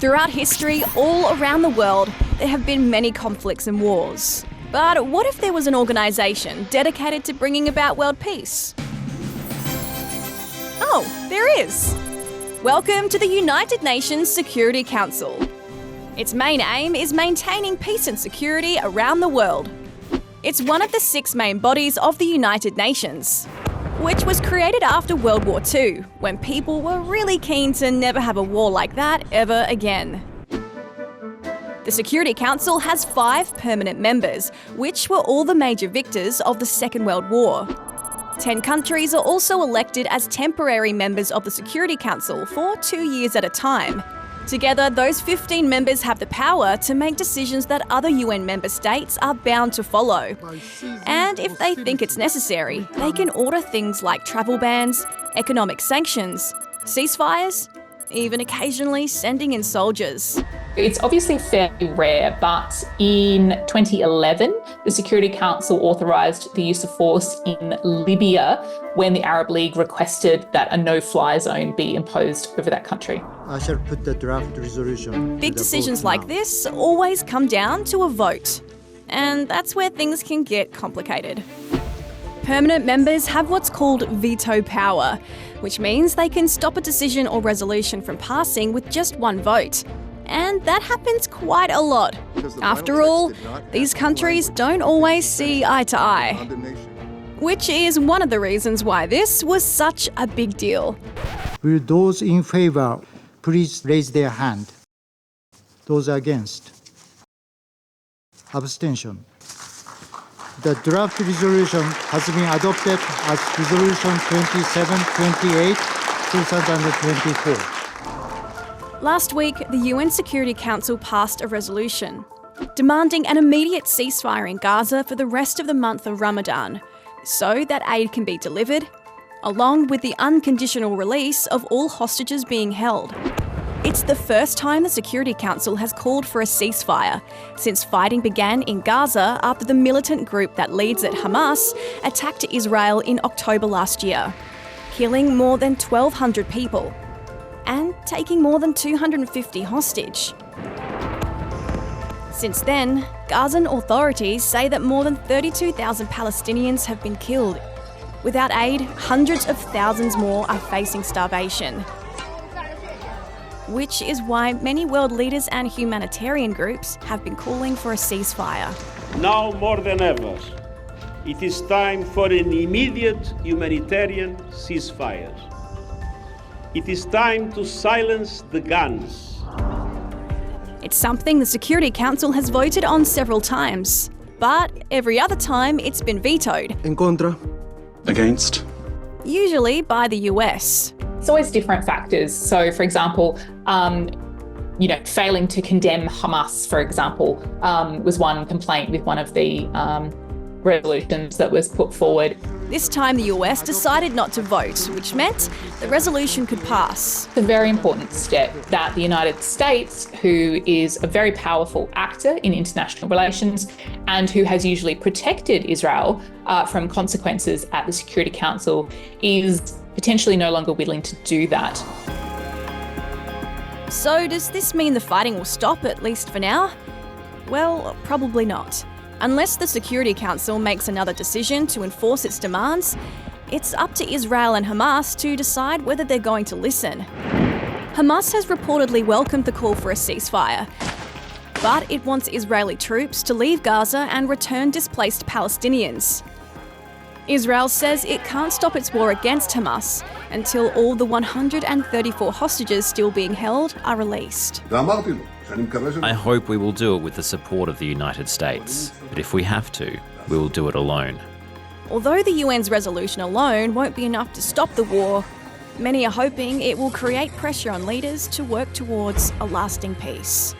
Throughout history, all around the world, there have been many conflicts and wars. But what if there was an organisation dedicated to bringing about world peace? Oh, there is! Welcome to the United Nations Security Council. Its main aim is maintaining peace and security around the world. It's one of the 6 main bodies of the United Nations, which was created after World War II, when people were really keen to never have a war like that ever again. The Security Council has 5 permanent members, which were all the major victors of the Second World War. 10 countries are also elected as temporary members of the Security Council for 2 years at a time. Together, those 15 members have the power to make decisions that other UN member states are bound to follow. And if they think it's necessary, they can order things like travel bans, economic sanctions, ceasefires, even occasionally sending in soldiers. It's obviously fairly rare, but in 2011, the Security Council authorised the use of force in Libya when the Arab League requested that a no-fly zone be imposed over that country. I shall put the draft resolution. Big decisions like this always come down to a vote. And that's where things can get complicated. Permanent members have what's called veto power, which means they can stop a decision or resolution from passing with just one vote. And that happens quite a lot. After all, these countries don't always see eye to eye. Which is one of the reasons why this was such a big deal. Will those in favour please raise their hand? Those against? Abstention. The draft resolution has been adopted as Resolution 2728, 2024. Last week, the UN Security Council passed a resolution demanding an immediate ceasefire in Gaza for the rest of the month of Ramadan, so that aid can be delivered, along with the unconditional release of all hostages being held. It's the first time the Security Council has called for a ceasefire since fighting began in Gaza after the militant group that leads it, Hamas, attacked Israel in October last year, killing more than 1,200 people and taking more than 250 hostage. Since then, Gazan authorities say that more than 32,000 Palestinians have been killed. Without aid, hundreds of thousands more are facing starvation. Which is why many world leaders and humanitarian groups have been calling for a ceasefire. Now more than ever, it is time for an immediate humanitarian ceasefire. It is time to silence the guns. It's something the Security Council has voted on several times, but every other time it's been vetoed. En contra. Against. Usually by the US. It's always different factors. So, for example, failing to condemn Hamas, for example, was one complaint with one of the resolutions that was put forward. This time the US decided not to vote, which meant the resolution could pass. It's a very important step that the United States, who is a very powerful actor in international relations and who has usually protected Israel from consequences at the Security Council, is potentially no longer willing to do that. So does this mean the fighting will stop, at least for now? Well, probably not. Unless the Security Council makes another decision to enforce its demands, it's up to Israel and Hamas to decide whether they're going to listen. Hamas has reportedly welcomed the call for a ceasefire, but it wants Israeli troops to leave Gaza and return displaced Palestinians. Israel says it can't stop its war against Hamas until all the 134 hostages still being held are released. I hope we will do it with the support of the United States, but if we have to, we will do it alone. Although the UN's resolution alone won't be enough to stop the war, many are hoping it will create pressure on leaders to work towards a lasting peace.